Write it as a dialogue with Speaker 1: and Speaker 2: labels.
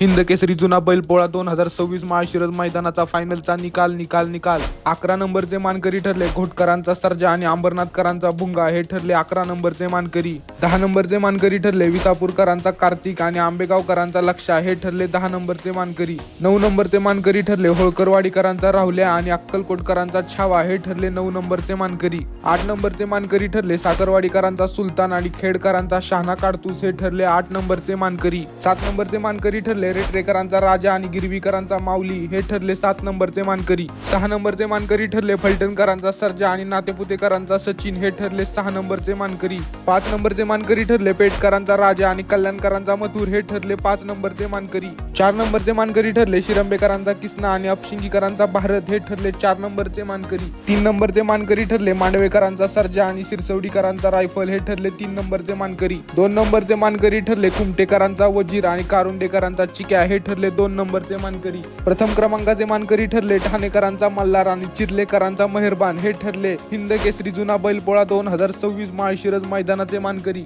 Speaker 1: हिंद केसरी जुना बैलपोळा 2026 माळशिरस मैदानाचा फायनलचा निकाल 11 नंबरचे मानकरी ठरले घोटकरांचा सर्जा आणि अंबरनाथकरांचा भुंगा हे ठरले 11 नंबरचे मानकरी। 10 नंबरचे मानकरी ठरले विसापूरकरांचा कार्तिक आणि आंबेगावकरांचा लक्षा हे ठरले 10 नंबरचे मानकरी। 9 नंबरचे मानकरी ठरले होळकरवाडीकरांचा राहुल्या आणि अक्कलकोटकरांचा छावा हे ठरले 9 नंबरचे मानकरी। 8 नंबरचे मानकरी ठरले साखरवाडीकरांचा सुलतान आणि खेडकरांचा शहाणा काडतूस हे ठरले 8 नंबरचे मानकरी। 7 नंबरचे मानकरी ठरले रेटरेकरांचा राजा आणि गिरवीकरांचा माऊली हे ठरले 7 नंबरचे मानकरी। 6 नंबरचे मानकरी ठरले फलटणकरांचा सर्जा आणि नातेपुतेकरांचा सचिन हे ठरले 6 नंबरचे मानकरी। 5 नंबरचे मानकरी ठरले पेटकरांचा राजा आणि कल्याणकरांचा मथुर हे ठरले 5 नंबरचे मानकरी। 4 नंबरचे मानकरी ठरले शिरंबेकरांचा किसना आणि अपशिंगीकरांचा भारत हे ठरले 4 नंबरचे मानकरी। 3 नंबरचे मानकरी ठरले मांडवेकरांचा सर्जा आणि सिरसवडीकरांचा रायफल हे ठरले 3 नंबरचे मानकरी। 2 नंबरचे मानकरी ठरले कुमटेकरांचा वजीर आणि कारुंडेकरांचा चिक्या हे ठरले 2 नंबरचे मानकरी। प्रथम क्रमांकाचे मानकरी ठरले ठाणेकरांचा मल्हार आणि चिर्लेकरांचा मेहरबान हे ठरले हिंद केसरी जुना बैलपोळा 2026 माळशिरस मैदानाचे मानकरी।